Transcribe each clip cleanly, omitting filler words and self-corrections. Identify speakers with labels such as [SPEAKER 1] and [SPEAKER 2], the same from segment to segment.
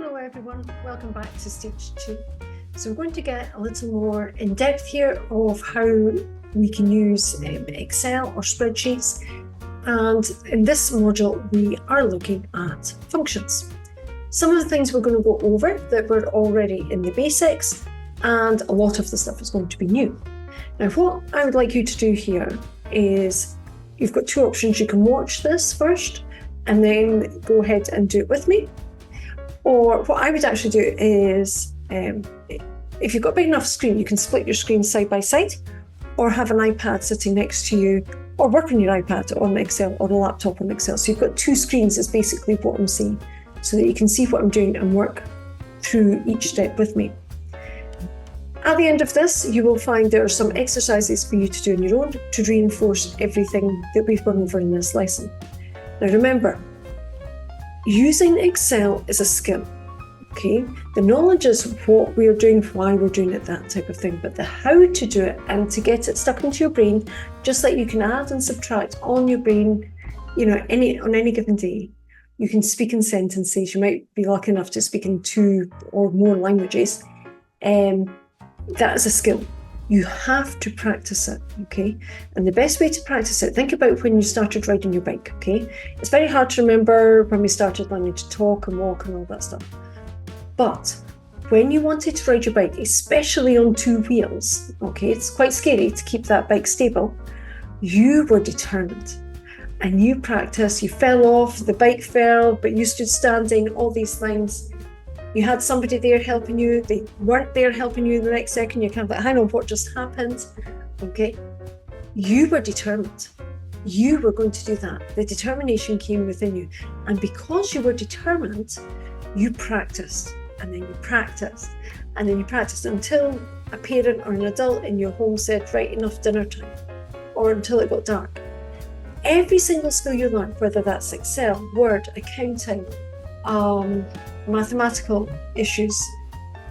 [SPEAKER 1] Hello everyone, welcome back to stage 2. So we're going to get a little more in depth here of how we can use Excel or spreadsheets, and in this module we are looking at functions. Some of the things we're going to go over that were already in the basics, and a lot of the stuff is going to be new. Now what I would like you to do here is, you've got two options. You can watch this first and then go ahead and do it with me. Or what I would actually do is, if you've got a big enough screen, you can split your screen side by side, or have an iPad sitting next to you, or work on your iPad on Excel, or a laptop on Excel. So you've got two screens is basically what I'm saying, so that you can see what I'm doing and work through each step with me. At the end of this, you will find there are some exercises for you to do on your own to reinforce everything that we've gone over in this lesson. Now remember, using Excel is a skill, okay? The knowledge is what we're doing, why we're doing it, that type of thing, but the how to do it and to get it stuck into your brain, just like you can add and subtract on your brain, on any given day. You can speak in sentences, you might be lucky enough to speak in 2 or more languages. That is a skill. You have to practice it, okay? And the best way to practice it, think about when you started riding your bike, okay? It's very hard to remember when we started learning to talk and walk and all that stuff. But when you wanted to ride your bike, especially on 2 wheels, okay, it's quite scary to keep that bike stable, you were determined. And you practiced, you fell off, the bike fell, but you stood standing, all these things. You had somebody there helping you, they weren't there helping you the next second, you kind of like, hang on, what just happened? Okay, you were determined. You were going to do that. The determination came within you. And because you were determined, you practiced, and then you practiced, and then you practiced until a parent or an adult in your home said, right, enough dinner time, or until it got dark. Every single skill you learn, whether that's Excel, Word, accounting, mathematical issues,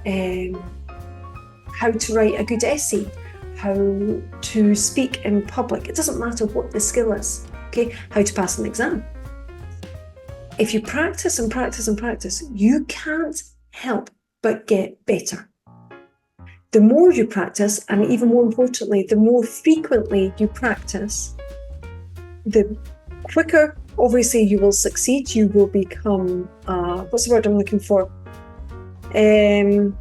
[SPEAKER 1] how to write a good essay, how to speak in public. It doesn't matter what the skill is, okay? How to pass an exam. If you practice and practice and practice, you can't help but get better. The more you practice, and even more importantly, the more frequently you practice, the quicker, obviously, you will succeed. You will become, what's the word I'm looking for? An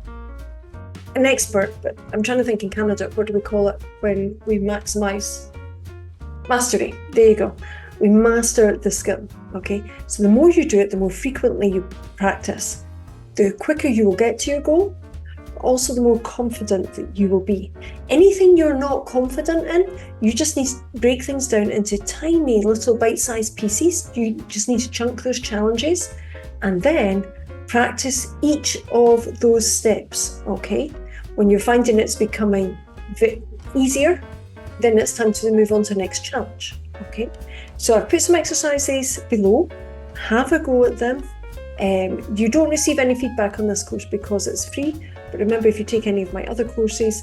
[SPEAKER 1] expert, but I'm trying to think in Canada, what do we call it when we maximize? Mastery. There you go. We master the skill, okay? So the more you do it, the more frequently you practice, the quicker you will get to your goal. Also, the more confident that you will be. Anything you're not confident in, you just need to break things down into tiny little bite-sized pieces. You just need to chunk those challenges and then practice each of those steps, okay? When you're finding it's becoming easier, then it's time to move on to the next challenge, okay? So I've put some exercises below. Have a go at them. You don't receive any feedback on this course because it's free. But remember, if you take any of my other courses,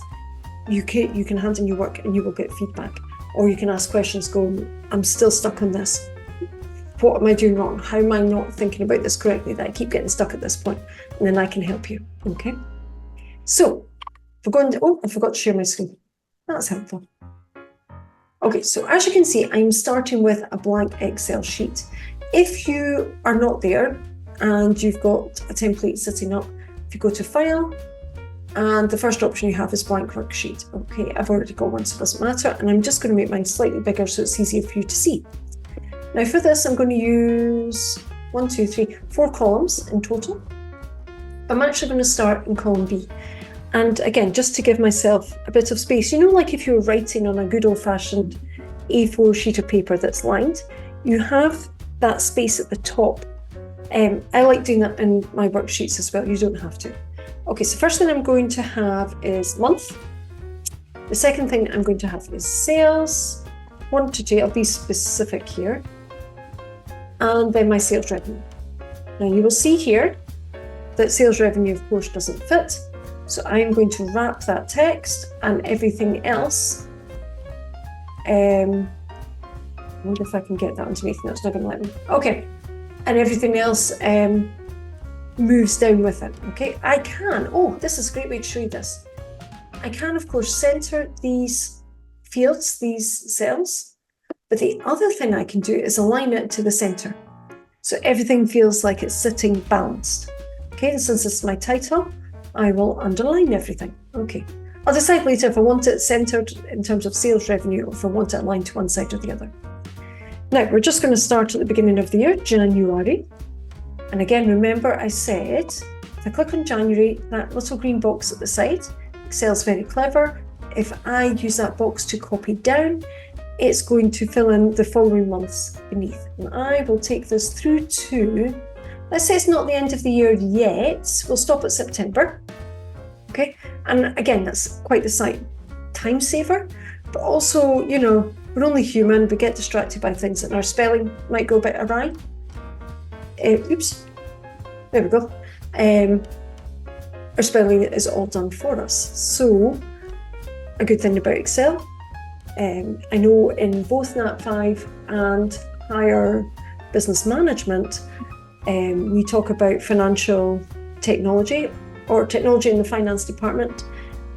[SPEAKER 1] you can hand in your work and you will get feedback. Or you can ask questions going, I'm still stuck on this. What am I doing wrong? How am I not thinking about this correctly that I keep getting stuck at this point? And then I can help you, okay? So, I forgot to share my screen. That's helpful. Okay, so as you can see, I'm starting with a blank Excel sheet. If you are not there and you've got a template sitting up, if you go to File, and the first option you have is blank worksheet. Okay, I've already got one, so it doesn't matter. And I'm just going to make mine slightly bigger so it's easier for you to see. Now for this, I'm going to use 4 columns in total. I'm actually going to start in column B. And again, just to give myself a bit of space, like if you're writing on a good old-fashioned A4 sheet of paper that's lined, you have that space at the top. I like doing that in my worksheets as well. You don't have to. Okay, so first thing I'm going to have is month. The second thing I'm going to have is sales. 1 to 2, I'll be specific here. And then my sales revenue. Now you will see here that sales revenue, of course, doesn't fit. So I'm going to wrap that text and everything else. I wonder if I can get that underneath. No, it's not going to let me. Okay. And everything else moves down with it. Okay, I can, this is a great way to show you this. I can, of course, center these fields, these cells, but the other thing I can do is align it to the center. So everything feels like it's sitting balanced. Okay, and since it's my title, I will underline everything. Okay, I'll decide later if I want it centered in terms of sales revenue or if I want it aligned to one side or the other. Now, we're just going to start at the beginning of the year, January. And again, remember I said, if I click on January, that little green box at the side, Excel's very clever. If I use that box to copy down, it's going to fill in the following months beneath. And I will take this through to, let's say it's not the end of the year yet, we'll stop at September. Okay, and again, that's quite the time saver, but also, you know, we're only human, we get distracted by things and our spelling might go a bit awry. Oops, there we go. Our spelling is all done for us. So a good thing about Excel, I know in both Nat 5 and higher business management, we talk about financial technology or technology in the finance department,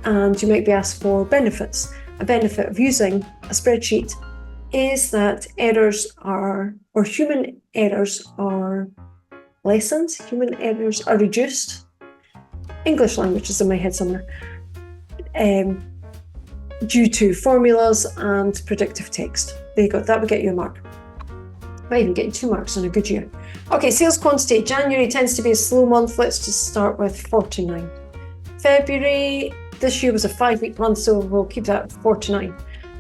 [SPEAKER 1] and you might be asked for benefits. A benefit of using a spreadsheet is that human errors are lessened, human errors are reduced. English language is in my head somewhere. Due to formulas and predictive text. There you go, that would get you a mark. Might even get you 2 marks in a good year. Okay, sales quantity. January tends to be a slow month. Let's just start with 49. February, this year was a 5-week month, so we'll keep that at 49.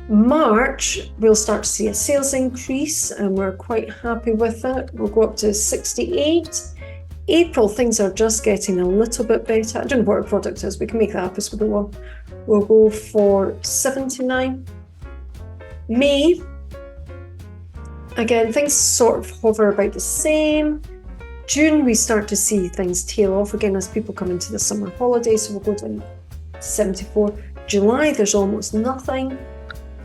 [SPEAKER 1] March, we'll start to see a sales increase, and we're quite happy with it. We'll go up to 68. April, things are just getting a little bit better. I don't know what our product is. We can make that up as we go on. We'll go for 79. May, again, things sort of hover about the same. June, we start to see things tail off again as people come into the summer holidays, so we'll go down to 74. July, there's almost nothing.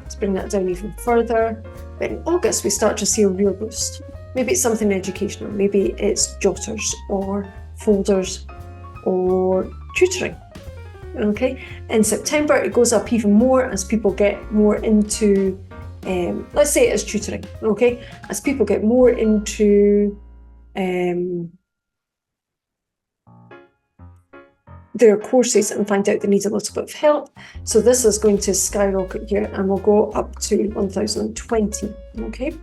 [SPEAKER 1] Let's bring that down even further. But in August, we start to see a real boost. Maybe it's something educational, maybe it's jotters or folders or tutoring. Okay, in September it goes up even more as people get more into, let's say it is tutoring, okay, as people get more into their courses and find out they need a little bit of help. So this is going to skyrocket here and we'll go up to 1020, okay.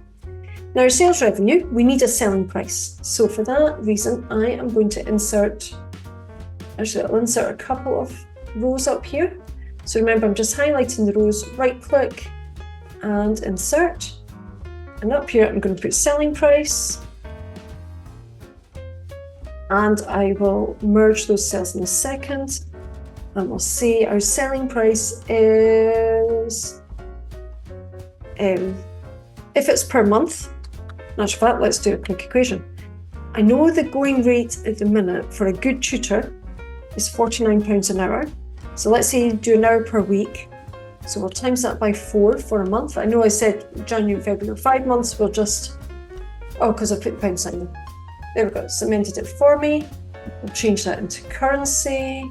[SPEAKER 1] Now, sales revenue, we need a selling price. So for that reason, I am going to insert, actually I'll insert a couple of rows up here. So remember, I'm just highlighting the rows, right click and insert. And up here, I'm going to put selling price. And I will merge those cells in a second. And we'll see our selling price is, if it's per month, in actual fact, let's do a quick equation. I know the going rate at the minute for a good tutor is £49 an hour. So let's say you do an hour per week. So we'll times that by 4 for a month. I know I said January, February, 5 months. We'll just, because I put the pound sign there. There we go, it's amended it for me. We'll change that into currency.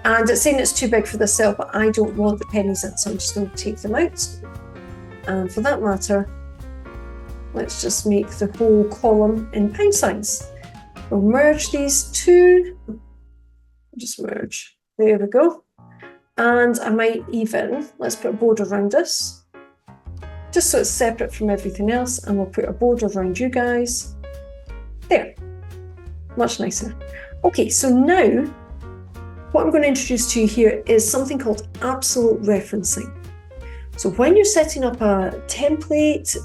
[SPEAKER 1] And it's saying it's too big for the cell, but I don't want the pennies in, so I'm just going to take them out. And for that matter, let's just make the whole column in pound signs. We'll merge these two. Just merge. There we go. And I might even, let's put a border around this, just so it's separate from everything else. And we'll put a border around you guys. There. Much nicer. Okay, so now what I'm going to introduce to you here is something called absolute referencing. So when you're setting up a template,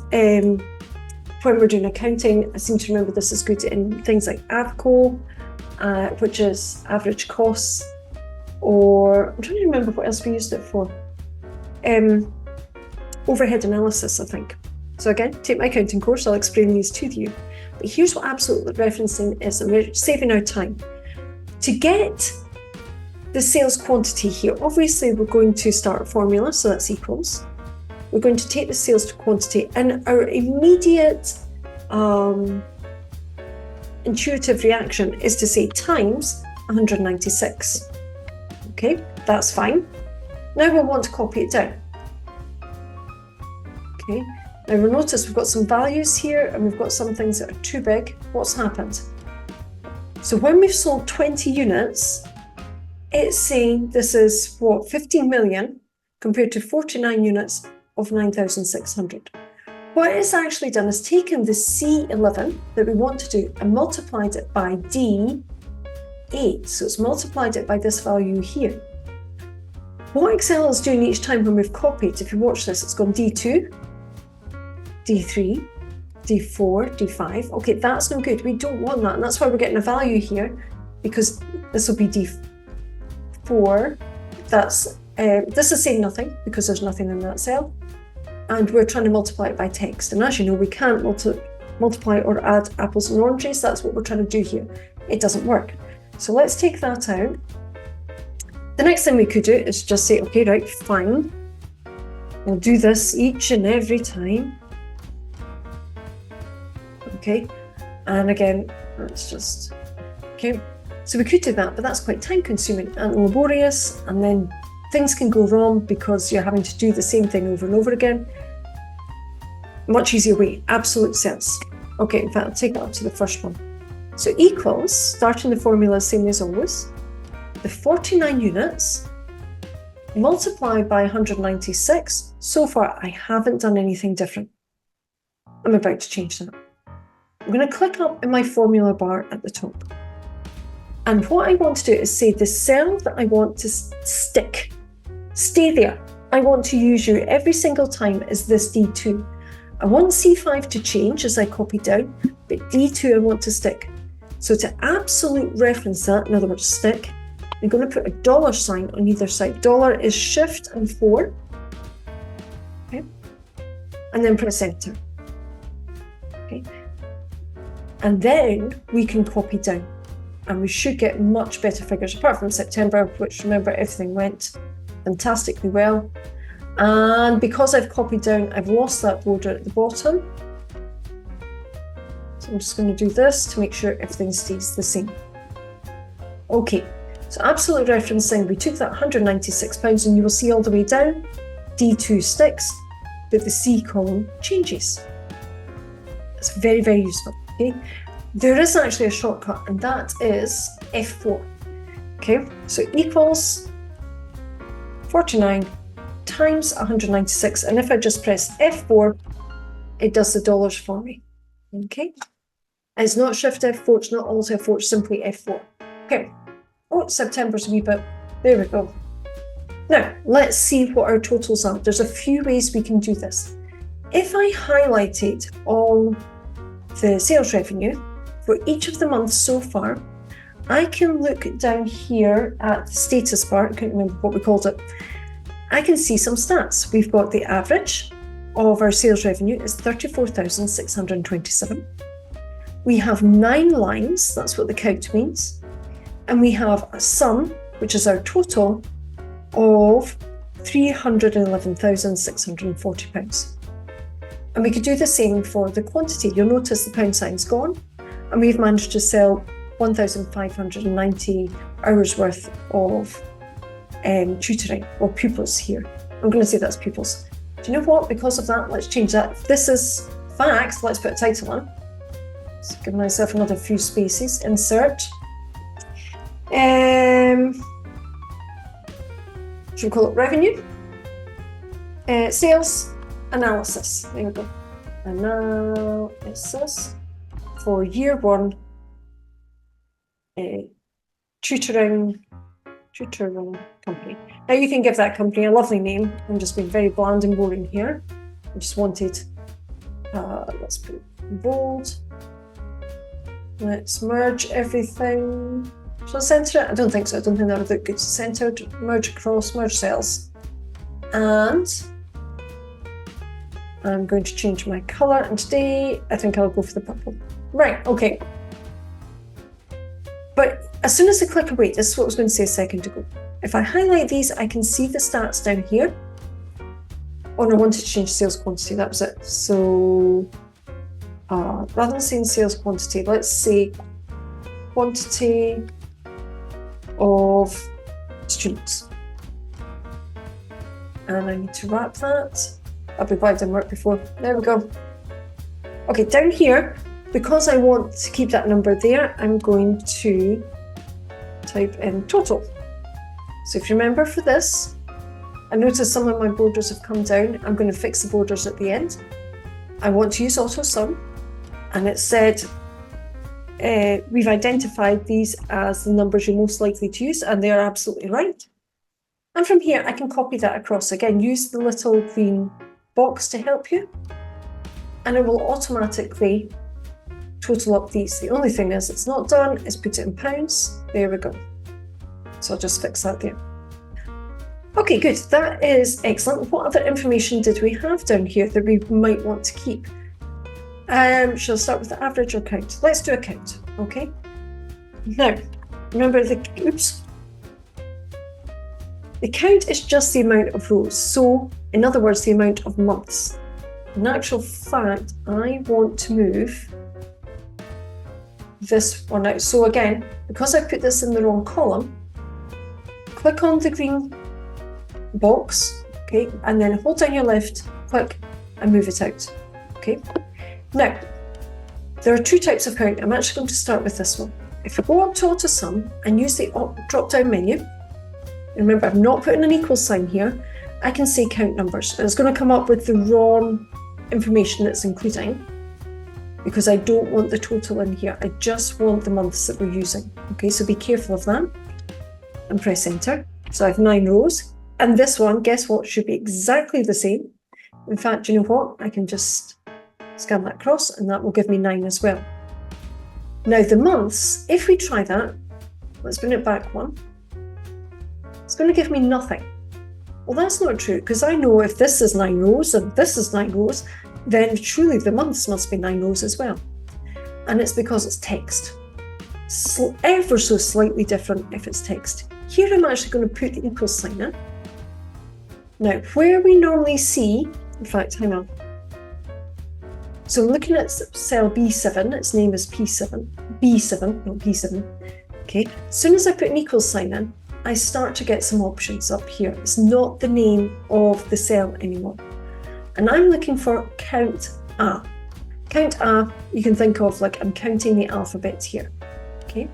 [SPEAKER 1] when we're doing accounting, I seem to remember this is good in things like AVCO, which is average costs, or I'm trying to remember what else we used it for. Overhead analysis, I think. So again, take my accounting course, I'll explain these to you. But here's what absolute referencing is, and we're saving our time. To get the sales quantity here, obviously we're going to start a formula, so that's equals. We're going to take the sales to quantity, and our immediate intuitive reaction is to say times 196. Okay, that's fine. Now we'll want to copy it down. Okay, now we'll notice we've got some values here and we've got some things that are too big. What's happened? So when we've sold 20 units, it's saying this is what, 15 million compared to 49 units of 9,600. What it's actually done is taken the C11 that we want to do and multiplied it by D8. So it's multiplied it by this value here. What Excel is doing each time when we've copied, if you watch this, it's gone D2, D3, D4, D5. Okay, that's no good. We don't want that. And that's why we're getting a value here, because this will be D4. This is saying nothing because there's nothing in that cell. And we're trying to multiply it by text. And as you know, we can't multiply or add apples and oranges. That's what we're trying to do here. It doesn't work. So let's take that out. The next thing we could do is just say, okay, right, fine. We'll do this each and every time. Okay. And again, let's just, okay. So we could do that, but that's quite time consuming and laborious. And then things can go wrong because you're having to do the same thing over and over again. Much easier way, absolute cells. Okay, in fact, I'll take that up to the first one. So equals, starting the formula same as always, the 49 units multiplied by 196. So far, I haven't done anything different. I'm about to change that. I'm going to click up in my formula bar at the top. And what I want to do is say the cell that I want to stick, stay there. I want to use you every single time as this D2. I want C5 to change as I copy down, but D2 I want to stick. So to absolute reference that, in other words, stick, I'm going to put a dollar sign on either side. Dollar is shift and 4. Okay. And then press enter. Okay. And then we can copy down. And we should get much better figures, apart from September, which, remember, everything went fantastically well. And because I've copied down, I've lost that border at the bottom. So I'm just going to do this to make sure everything stays the same. Okay, so absolute referencing, we took that £196 and you will see all the way down, D2 sticks, but the C column changes. It's very, very useful. Okay. There is actually a shortcut, and that is F4. Okay, so equals 49 times 196, and if I just press F4, it does the dollars for me. Okay, and it's not Shift F4, it's not Alt F4, it's simply F4. Okay, oh, September's a wee bit, there we go. Now, let's see what our totals are. There's a few ways we can do this. If I highlighted all the sales revenue for each of the months so far, I can look down here at the status bar, I can't remember what we called it. I can see some stats. We've got the average of our sales revenue is 34,627. We have 9 lines, that's what the count means. And we have a sum, which is our total, of £311,640. And we could do the same for the quantity. You'll notice the pound sign's gone, and we've managed to sell 1,590 hours worth of tutoring, or pupils here. I'm going to say that's pupils. Do you know what? Because of that, let's change that. If this is facts, let's put a title on. So give myself another few spaces. Insert. Should we call it revenue? Sales analysis. There we go. Analysis for year 1. Tutoring company. Now you can give that company a lovely name. I'm just being very bland and boring here. I just wanted, let's put bold. Let's merge everything. Shall I center it? I don't think so. I don't think that would look good. Centered, merge across, merge cells. And I'm going to change my color. And today, I think I'll go for the purple. Right, okay. But as soon as I click away, this is what I was going to say a second ago. If I highlight these, I can see the stats down here. Oh, and I wanted to change sales quantity, that was it. So rather than saying sales quantity, let's say quantity of students. And I need to wrap that. I'll be glad it didn't work before. There we go. Okay, down here, because I want to keep that number there, I'm going to type in total. So if you remember for this, I notice some of my borders have come down. I'm going to fix the borders at the end. I want to use auto sum, and it said we've identified these as the numbers you're most likely to use, and they are absolutely right. And from here, I can copy that across. Again, use the little green box to help you, and it will automatically total up these. The only thing it's not done is put it in pounds. There we go. So I'll just fix that there. Okay, good. That is excellent. What other information did we have down here that we might want to keep? Shall I start with the average or count? Let's do a count, okay? Now, remember the count is just the amount of rows. So, in other words, the amount of months. In actual fact, I want to move this one out. So again, because I put this in the wrong column, click on the green box, okay, and then hold down your left, click and move it out, okay. Now, there are two types of count. I'm actually going to start with this one. If I go up to auto sum and use the drop down menu, remember I'm not putting an equal sign here, I can say count numbers, and it's going to come up with the wrong information that's including, because I don't want the total in here. I just want the months that we're using, okay, so be careful of that, and press enter. So I have 9 rows. And this one, guess what, should be exactly the same. In fact, you know what? I can just scan that across and that will give me 9 as well. Now the months, if we try that, let's bring it back one. It's going to give me nothing. Well, that's not true, because I know if this is 9 rows and this is 9 rows, then surely the months must be 9 rows as well. And it's because it's text. Ever so slightly different if it's text. Here I'm actually going to put the equal sign in. Now, where we normally see, in fact, hang on. So I'm looking at cell B7, its name is P7, B7, not P7. Okay, as soon as I put an equal sign in, I start to get some options up here. It's not the name of the cell anymore. And I'm looking for CountA. CountA, you can think of like I'm counting the alphabet here. Okay.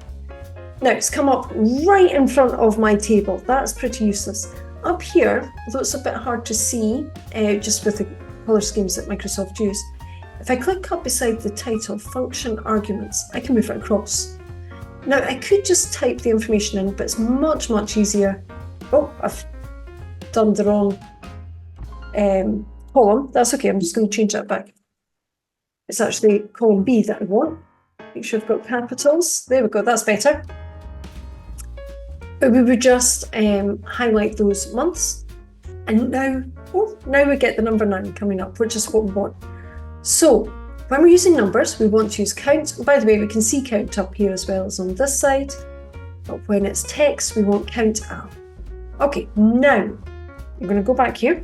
[SPEAKER 1] Now it's come up right in front of my table. That's pretty useless. Up here, although it's a bit hard to see, just with the color schemes that Microsoft use, if I click up beside the title, function arguments, I can move it across. Now I could just type the information in, but it's much, much easier. Oh, I've done the wrong column. That's okay, I'm just going to change that back. It's actually column B that I want. Make sure I've got capitals. There we go, that's better. But we would just highlight those months. And now we get the number 9 coming up, which is what we want. So when we're using numbers, we want to use count. By the way, we can see count up here as well as on this side. But when it's text, we want CountA. Okay, now I'm going to go back here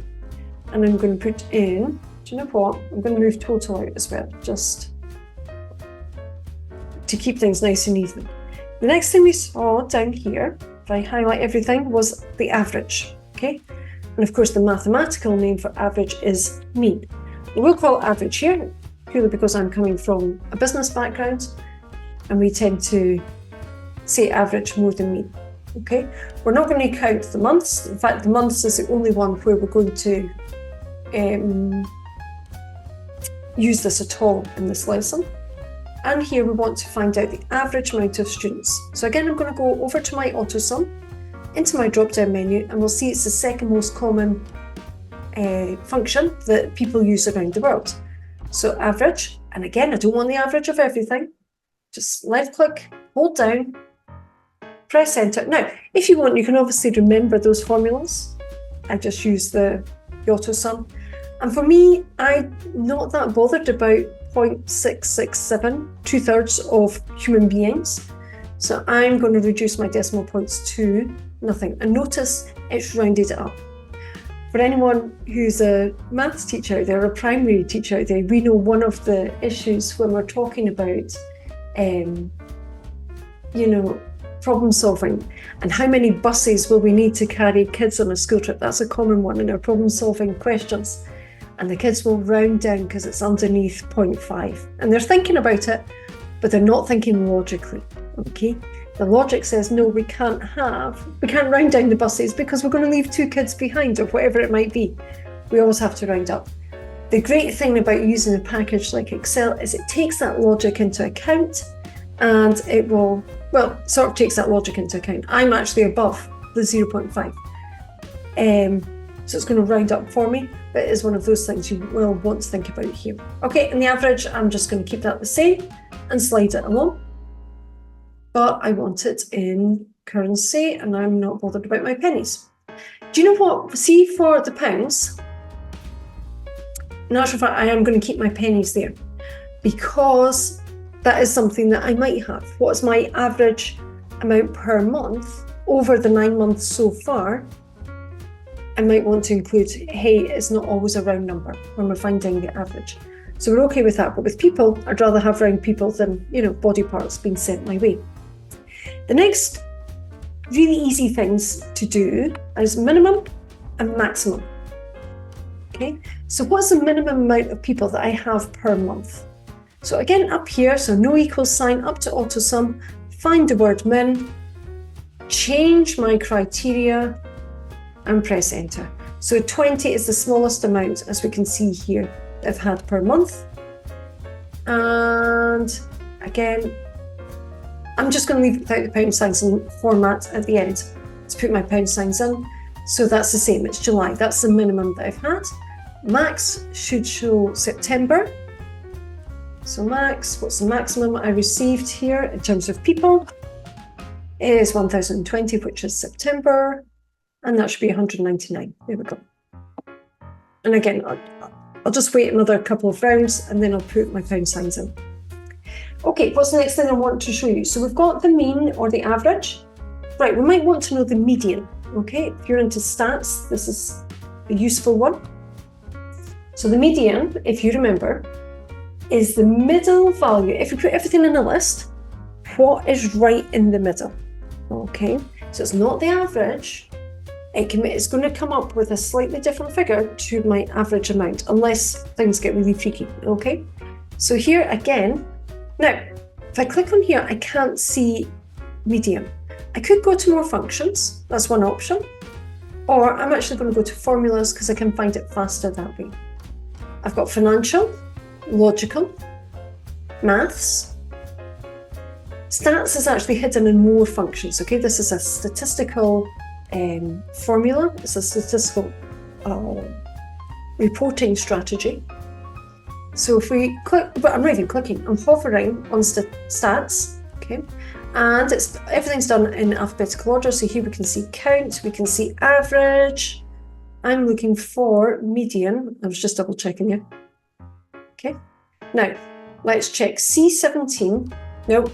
[SPEAKER 1] and I'm going to put in, do you know what? I'm going to move total out as well, just to keep things nice and even. The next thing we saw down here, if I highlight everything, was the average, okay? And of course, the mathematical name for average is mean. We'll call it average here, purely because I'm coming from a business background, and we tend to say average more than mean, okay? We're not going to count the months. In fact, the months is the only one where we're going to use this at all in this lesson. And here we want to find out the average amount of students. So again, I'm going to go over to my auto sum, into my drop down menu, and we'll see it's the second most common function that people use around the world. So average, and again, I don't want the average of everything. Just left click, hold down, press enter. Now, if you want, you can obviously remember those formulas. I just use the auto sum. And for me, I'm not that bothered about 0.667, 2/3 of human beings. So I'm going to reduce my decimal points to nothing. And notice it's rounded it up. For anyone who's a maths teacher out there, or a primary teacher out there, we know one of the issues when we're talking about, problem solving and how many buses will we need to carry kids on a school trip. That's a common one in our problem solving questions. And the kids will round down because it's underneath 0.5. And they're thinking about it, but they're not thinking logically, okay? The logic says, no, we can't round down the buses because we're going to leave 2 kids behind or whatever it might be. We always have to round up. The great thing about using a package like Excel is it takes that logic into account, and it will, sort of takes that logic into account. I'm actually above the 0.5. So it's going to round up for me, but it is one of those things you will want to think about here. Okay, and the average, I'm just going to keep that the same and slide it along. But I want it in currency, and I'm not bothered about my pennies. Do you know what? See, for the pounds, in actual fact, I am going to keep my pennies there because that is something that I might have. What is my average amount per month over the 9 months so far? I might want to include, hey, it's not always a round number when we're finding the average. So we're okay with that. But with people, I'd rather have round people than, body parts being sent my way. The next really easy things to do is minimum and maximum. Okay, so what's the minimum amount of people that I have per month? So again, up here, so no equals sign, up to AutoSum, find the word min, change my criteria, and press enter. So 20 is the smallest amount, as we can see here, that I've had per month. And again, I'm just going to leave it without the pound signs in format at the end to put my pound signs in. So that's the same, it's July. That's the minimum that I've had. Max should show September. So max, what's the maximum I received here in terms of people? Is 1020, which is September. And that should be 199. There we go. And again, I'll just wait another couple of rounds and then I'll put my pound signs in. Okay, what's the next thing I want to show you? So we've got the mean or the average. Right, we might want to know the median. Okay, if you're into stats, this is a useful one. So the median, if you remember, is the middle value. If you put everything in a list, what is right in the middle? Okay, so it's not the average. It's going to come up with a slightly different figure to my average amount, unless things get really freaky, okay? So here again, now, if I click on here, I can't see median. I could go to more functions, that's one option, or I'm actually going to go to formulas because I can find it faster that way. I've got financial, logical, maths. Stats is actually hidden in more functions, okay? This is a statistical formula. It's a statistical reporting strategy. So if we click, but I'm not even clicking, I'm hovering on stats, okay? And everything's done in alphabetical order. So here we can see count, we can see average. I'm looking for median. I was just double checking here. Okay. Now, let's check C17. No,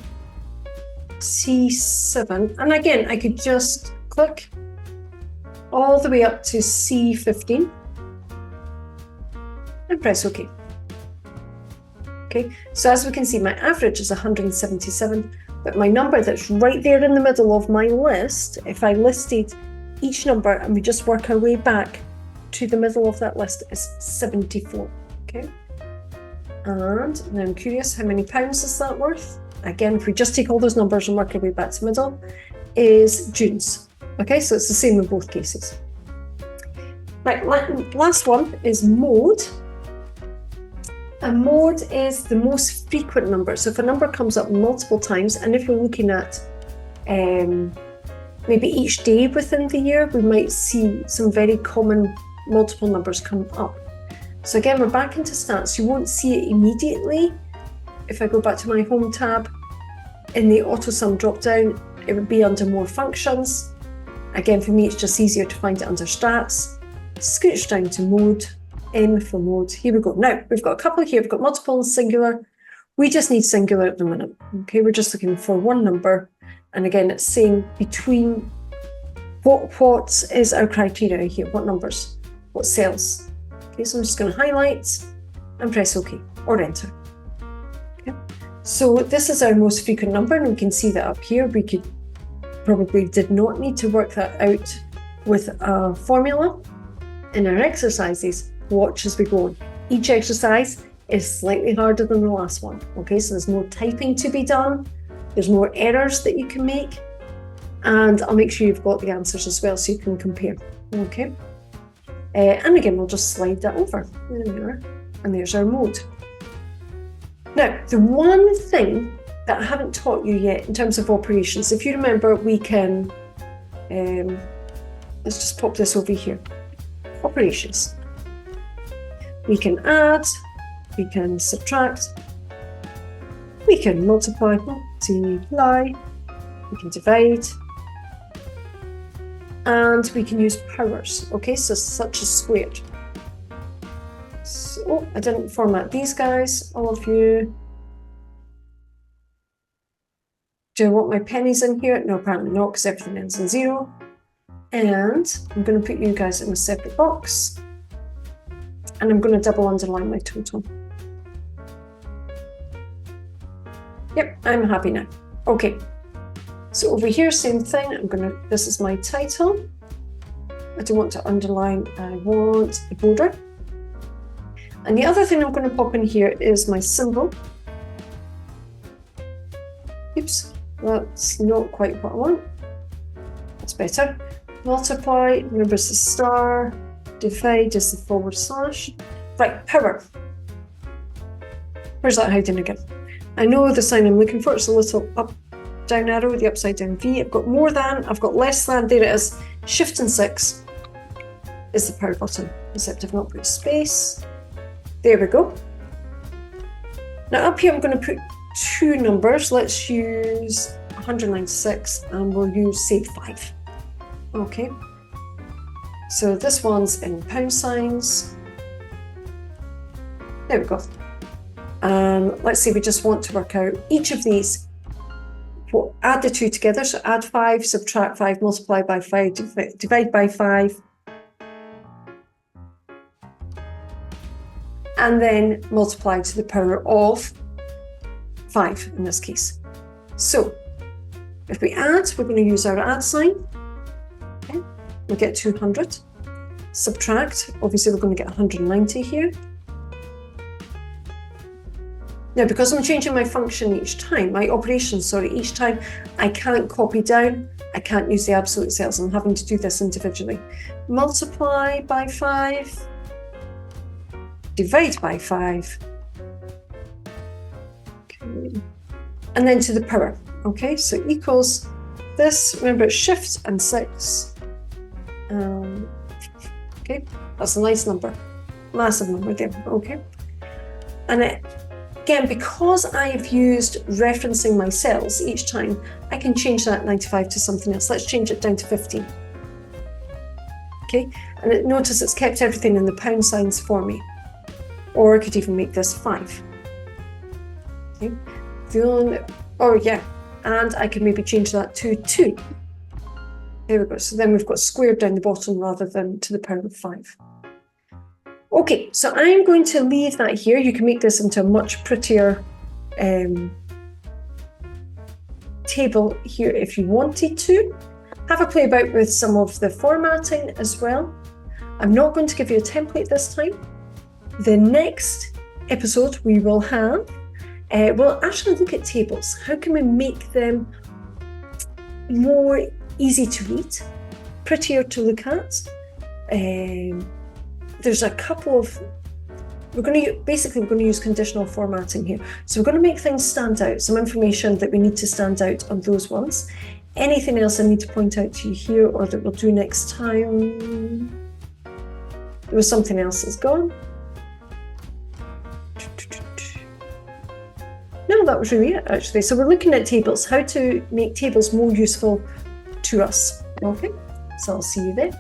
[SPEAKER 1] C7. And again, I could just click all the way up to C15 and press OK. Okay, so as we can see, my average is 177, but my number that's right there in the middle of my list, if I listed each number and we just work our way back to the middle of that list, is 74. Okay, and now I'm curious, how many pounds is that worth? Again, if we just take all those numbers and work our way back to the middle, is June's. Okay, so it's the same in both cases. Right, last one is mode. A mode is the most frequent number. So if a number comes up multiple times, and if we're looking at maybe each day within the year, we might see some very common multiple numbers come up. So again, we're back into stats. You won't see it immediately. If I go back to my home tab, in the AutoSum drop-down, it would be under more functions. Again, for me, it's just easier to find it under stats. Scooch down to mode. M for mode. Here we go. Now, we've got a couple here. We've got multiple and singular. We just need singular at the minute. Okay, we're just looking for one number. And again, it's saying between what is our criteria here, what numbers. what cells. Okay, so I'm just going to highlight and press OK or enter. Okay. So this is our most frequent number, and we can see that up here. We could probably did not need to work that out with a formula. In our exercises, watch as we go on. Each exercise is slightly harder than the last one. Okay, so there's more typing to be done. There's more errors that you can make. And I'll make sure you've got the answers as well so you can compare. Okay. And again, we'll just slide that over. There we are. And there's our mode. Now, the one thing that I haven't taught you yet in terms of operations, if you remember, we can, let's just pop this over here. Operations. We can add, we can subtract, we can multiply, we can divide, and we can use powers, okay, so such as squared. So, I didn't format these guys, all of you. Do I want my pennies in here? No, apparently not, because everything ends in 0. And I'm going to put you guys in a separate box. And I'm going to double underline my total. Yep, I'm happy now. Okay. So over here, same thing. This is my title. I don't want to underline, I want a border. And the other thing I'm going to pop in here is my symbol. Oops, that's not quite what I want. That's better. Multiply, remember it's the star, divide is the /. Right, power. Where's that hiding again? I know the sign I'm looking for, it's a little up, down arrow, the upside down V. I've got more than, I've got less than, there it is. Shift and 6 is the power button, except I've not put space. There we go. Now up here I'm going to put 2 numbers. Let's use 196 and we'll use say 5. Okay. So this one's in pound signs. There we go. Let's say we just want to work out each of these. We'll add the 2 together. So add 5, subtract 5, multiply by 5, divide by 5. And then multiply to the power of 5 in this case. So if we add, we're going to use our add sign. Okay. We get 200. Subtract, obviously we're going to get 190 here. Now, because I'm changing my function each time, my operation, each time, I can't copy down, I can't use the absolute cells. I'm having to do this individually. Multiply by 5, divide by 5, okay. And then to the power. Okay, so equals this, remember it's shift and 6. Okay, that's a nice number, massive number there, okay. And again, because I've used referencing my cells each time, I can change that 95 to something else. Let's change it down to 15. Okay, and notice it's kept everything in the pound signs for me. Or I could even make this 5. Okay, and I can maybe change that to 2. There we go. So then we've got squared down the bottom rather than to the power of 5. Okay, so I'm going to leave that here. You can make this into a much prettier table here if you wanted to. Have a play about with some of the formatting as well. I'm not going to give you a template this time. The next episode we will have, we'll actually look at tables. How can we make them more easy to read, prettier to look at? There's a couple of, we're going to use conditional formatting here. So we're going to make things stand out, some information that we need to stand out on those ones. Anything else I need to point out to you here or that we'll do next time? There was something else that's gone. No, that was really it actually. So we're looking at tables, how to make tables more useful to us. Okay, so I'll see you then.